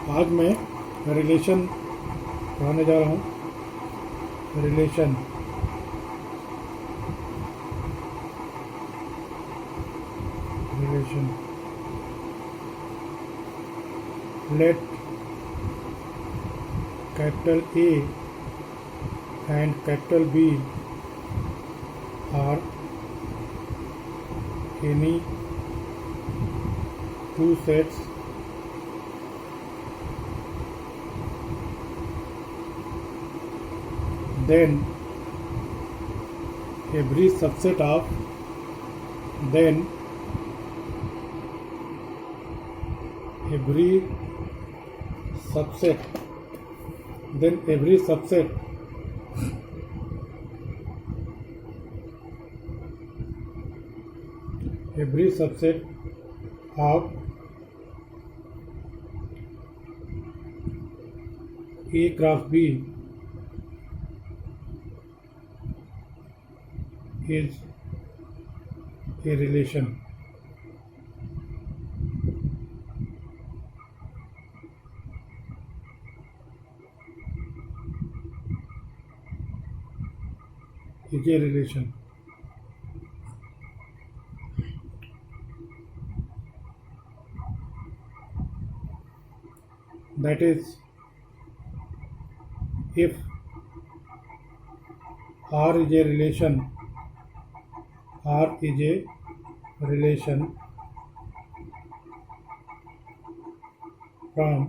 आज मैं रिलेशन पढ़ाने जा रहा हूँ। Relation relation let capital A and capital B are any two sets then every subset of then every subset then every subset every subset of A cross B is a relation. Is a relation. That is, if R is a relation, R is a relation from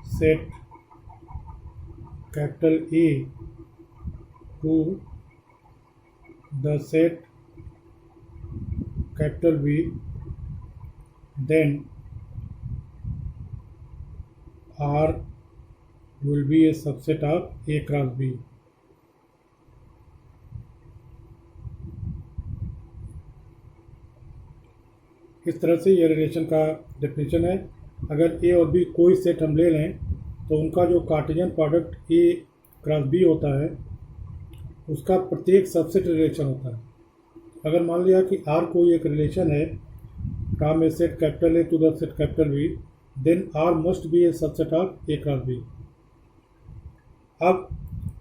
set capital A to the set capital B, then R will be a subset of A cross B. इस तरह से ये relation का definition है। अगर ए और B कोई set हम ले लें तो उनका जो Cartesian product A cross B होता है उसका प्रत्येक सबसेट रिलेशन होता है। अगर मान लिया कि आर कोई एक रिलेशन है from a set capital A to the set capital B, then R must be a subset of A cross B. अब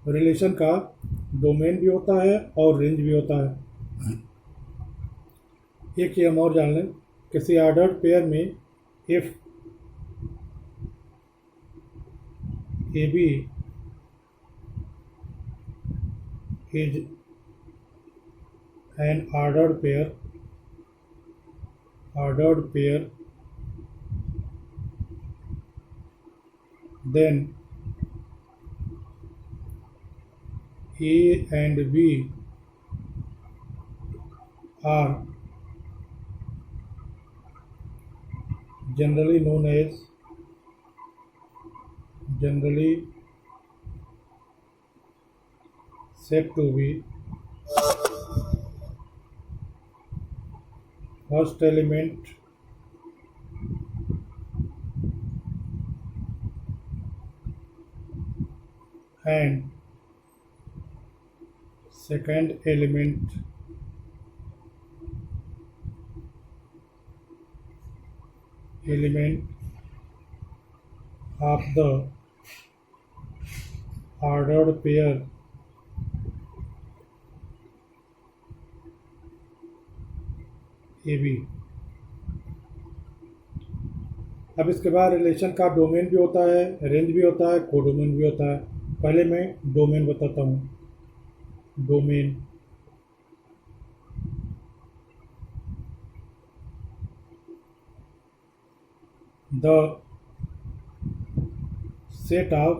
रिलेशन का डोमेन भी होता है और रेंज भी होता है। एक ही हम और जान लें, किसी ऑर्डर्ड पेयर में if A B is an ordered pair then A and B are generally said to be first element and second element of the ordered pair AB। अब इसके बाद रिलेशन का डोमेन भी होता है, रेंज भी होता है, कोडोमेन भी होता है। पहले मैं डोमेन बताता हूँ। Domain the set of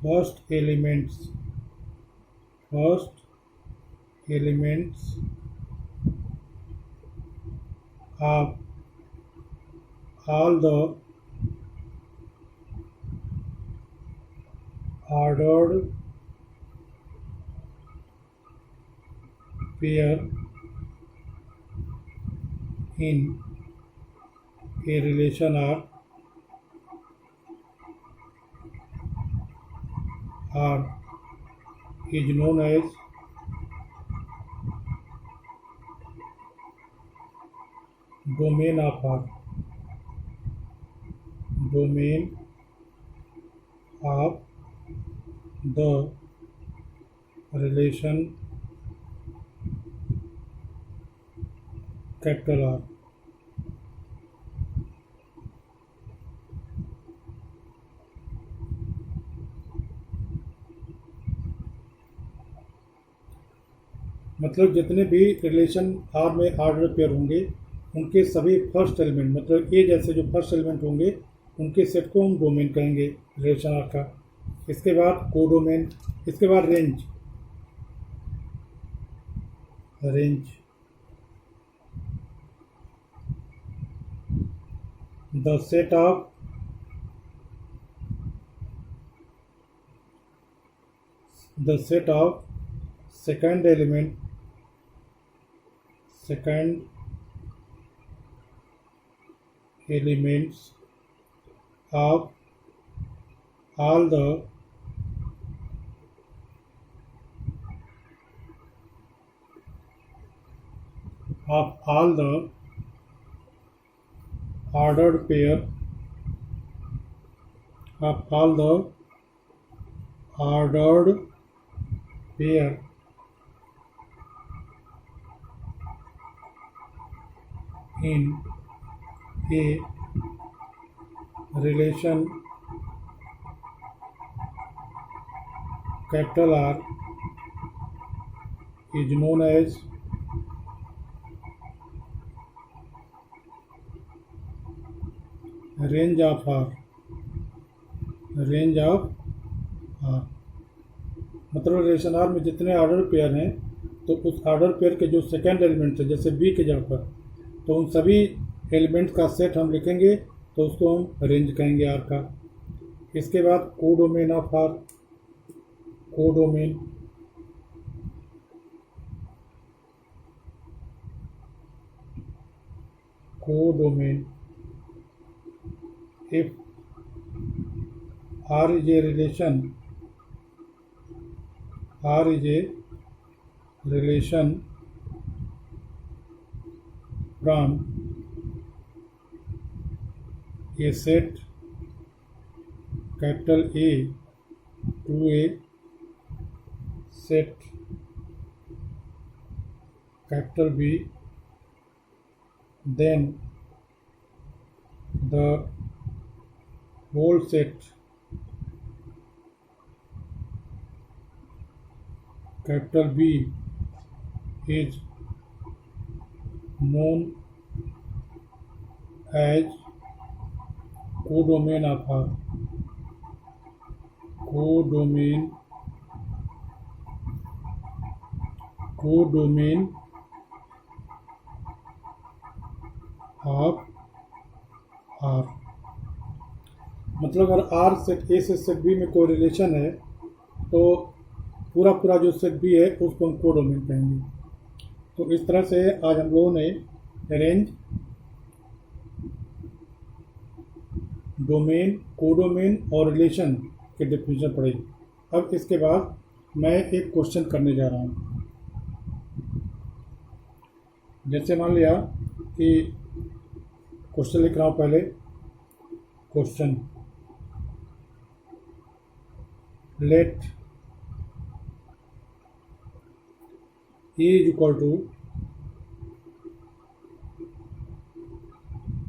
first elements of all the ordered pair in a relation R is known as domain of R, domain of the relation capital R. मतलब जितने भी रिलेशन आर में ऑर्डर पेयर होंगे उनके सभी first element मतलब ए जैसे जो फर्स्ट एलिमेंट होंगे उनके सेट को हम डोमेन कहेंगे रिलेशन आर का। इसके बाद कोडोमेन, इसके बाद range, range the set of second element, second elements of all the ordered pair of all the ordered pair in a relation capital R is known as range of R, range of R। मतलब relation are में जितने order pair हैं तो उस order pair के जो second element है जैसे बी के जगह पर, तो उन सभी एलिमेंट का सेट हम लिखेंगे तो उसको हम रेंज कहेंगे आर का। इसके बाद codomain of R, codomain codomain if R is a relation, R is a relation from a set capital A to a set capital B, then the whole set capital B is known as codomain of R, codomain of R। मतलब अगर are set ए से set B में कोई relation है तो पूरा पूरा जो सेट बी है उसको हम कोडोमेन कहेंगे। तो इस तरह से आज हम लोगों ने रेंज, डोमेन, कोडोमेन और रिलेशन के डेफिनेशन पढ़े। अब इसके बाद मैं एक क्वेश्चन करने जा रहा हूँ। जैसे मान लिया कि क्वेश्चन लिख रहा हूँ, पहले question let A is equal to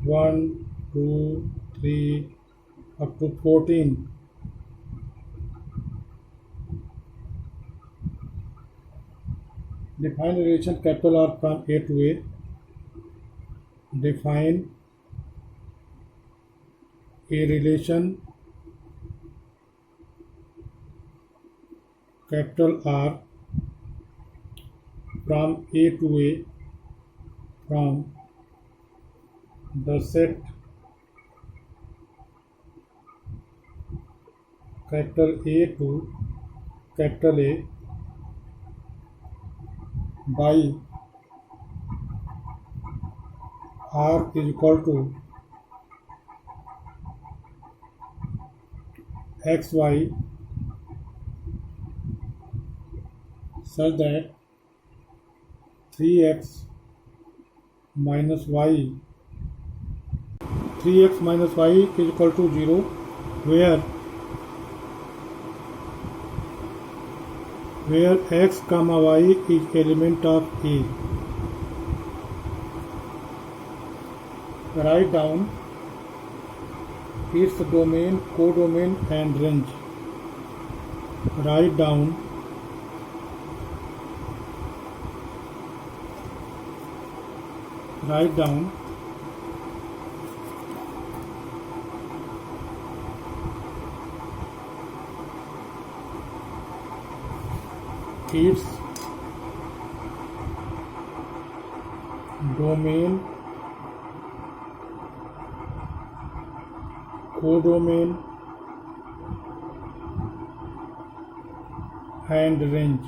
1, 2, 3 up to 14. Define relation capital R from A to A. Define a relation capital R from A to A from the set capital A to capital A by R is equal to xy such that 3x minus y 3x minus y is equal to 0, where x comma y is element of A. Write down its domain, codomain and range. Write down its domain, codomain and range.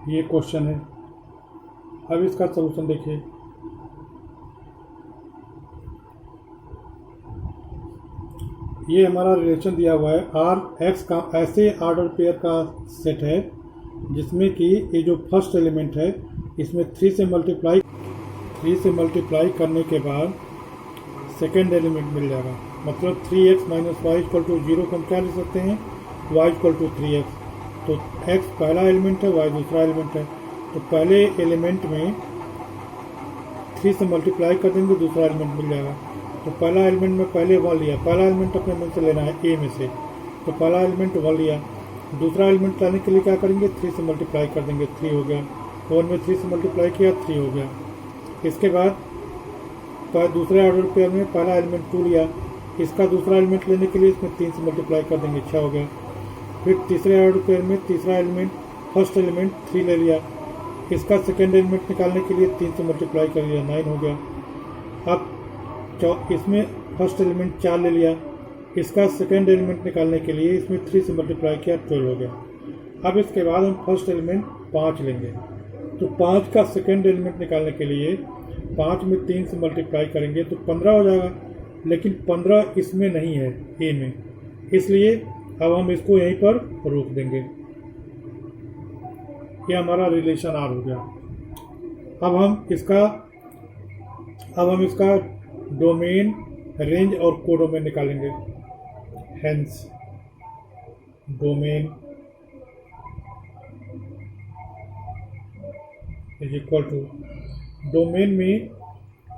ये question है। अब इसका solution देखिए। ये हमारा relation दिया हुआ है आर एक्स का, ऐसे आर्डर पेयर का सेट है जिसमें कि ये जो फर्स्ट एलिमेंट है इसमें 3 से मल्टीप्लाई करने के बाद सेकेंड एलिमेंट मिल जाएगा। मतलब 3x minus Y equal to 0 को हम क्या लिख सकते हैं, y इक्वल टू 3x। तो x पहला एलिमेंट है, y दूसरा एलिमेंट है। तो पहले एलिमेंट में 3 से मल्टीप्लाई कर देंगे, दूसरा एलिमेंट मिल जाएगा। तो पहला एलिमेंट में पहले 1 लिया, पहला एलिमेंट अपने मन से लेना है ए में से, तो पहला एलिमेंट 1 लिया। दूसरा एलिमेंट लाने के लिए क्या करेंगे, 3 से मल्टीप्लाई कर देंगे, 3 हो गया। 1 में 3 से मल्टीप्लाई किया, 3 हो गया। इसके बाद दूसरे ऑर्डर पेयर में पहला एलिमेंट 2 लिया, इसका दूसरा एलिमेंट लेने के लिए इसमें 3 से मल्टीप्लाई कर देंगे, 6 हो गया। फिर तीसरे ऑर्डर पेयर में तीसरा एलिमेंट, फर्स्ट एलिमेंट 3 ले लिया, इसका सेकेंड एलिमेंट निकालने के लिए 3 से मल्टीप्लाई कर लिया, 9 हो गया। अब इसमें फर्स्ट एलिमेंट 4 ले लिया, इसका सेकेंड एलिमेंट निकालने के लिए इसमें 3 से मल्टीप्लाई किया, 12 हो गया। अब इसके बाद हम फर्स्ट एलिमेंट 5 लेंगे, तो 5 का सेकेंड एलिमेंट निकालने के लिए 5 में 3 से मल्टीप्लाई करेंगे तो 15 हो जाएगा। लेकिन 15 इसमें नहीं है, ए में, इसलिए अब हम इसको यहीं पर रोक देंगे। ये हमारा रिलेशन आर हो गया। अब हम इसका डोमेन, रेंज और कोडोमेन निकालेंगे। Hence domain is equal to, domain में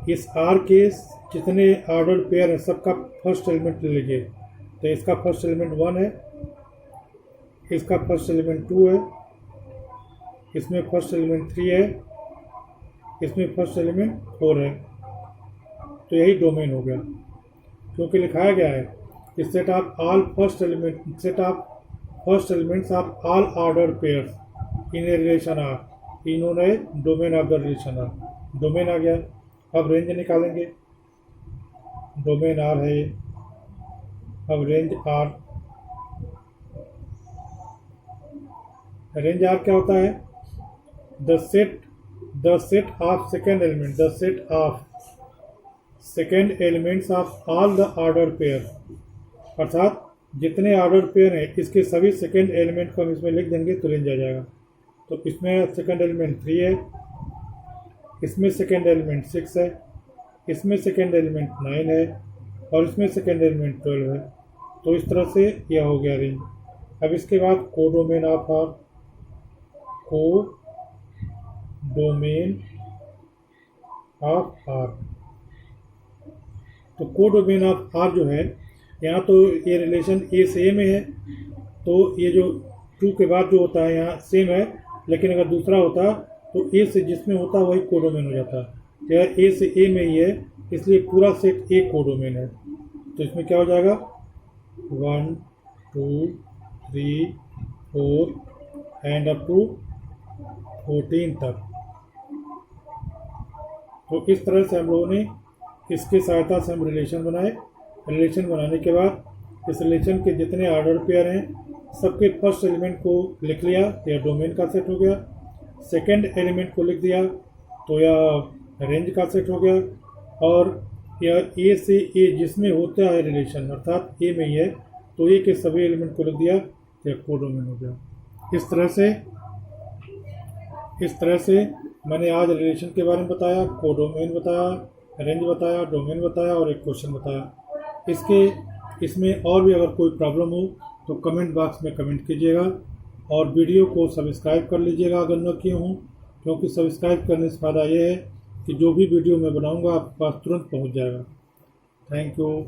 इस आर के जितने ऑर्डर पेयर है सबका फर्स्ट एलिमेंट ले लीजिए। तो इसका फर्स्ट एलिमेंट 1 है, इसका फर्स्ट एलिमेंट 2 है, इसमें फर्स्ट एलिमेंट 3 है, इसमें फर्स्ट एलिमेंट 4 है। तो यही डोमेन हो गया, क्योंकि लिखाया गया है कि set of first elements of all order pairs in a relation R, इन्होंने domain of the relation R, domain आ गया। अब रेंज निकालेंगे, डोमेन आर है ये। अब रेंज आर क्या होता है, the set of second elements of all the order pair, अर्थात जितने ऑर्डर पेयर हैं इसके सभी सेकेंड एलिमेंट को हम इसमें लिख देंगे तो रेंज आ जाएगा। तो इसमें सेकेंड एलिमेंट 3 है, इसमें सेकेंड एलिमेंट 6 है, इसमें सेकेंड एलिमेंट 9 है और इसमें सेकेंड एलिमेंट 12 है। तो इस तरह से यह हो गया रेंज। अब इसके बाद codomain of R, codomain of R. तो कोडोमेन ऑफ आर जो है, यहाँ तो ये रिलेशन ए से ए में है, तो ये जो 2 के बाद जो होता है यहाँ सेम है, लेकिन अगर दूसरा होता तो ए से जिसमें होता वही कोडोमेन हो जाता। तो यार ए से ए में ही है, इसलिए पूरा सेट ए कोडोमेन है। तो इसमें क्या हो जाएगा, 1 2 3 4 एंड अप टू 14 तक। तो इस तरह से हम लोगों ने इसकी सहायता से हम रिलेशन बनाए। रिलेशन बनाने के बाद इस रिलेशन के जितने ऑर्डर पेयर हैं सबके फर्स्ट एलिमेंट को लिख लिया तो यह डोमेन का सेट हो गया, सेकंड एलिमेंट को लिख दिया तो यह रेंज का सेट हो गया, और यह ए से ए जिसमें होता है रिलेशन अर्थात ए में ही है तो ए के सभी एलिमेंट को लिख दिया तो यह कोडोमेन हो गया। इस तरह से मैंने आज रिलेशन के बारे में बताया, कोडोमेन बताया, रेंज बताया, डोमेन बताया और एक क्वेश्चन बताया। इसमें और भी अगर कोई प्रॉब्लम हो तो कमेंट बॉक्स में कमेंट कीजिएगा और वीडियो को सब्सक्राइब कर लीजिएगा अगर न किए हों, क्योंकि सब्सक्राइब करने से फ़ायदा ये है कि जो भी वीडियो मैं बनाऊंगा आपके पास तुरंत पहुंच जाएगा। Thank you.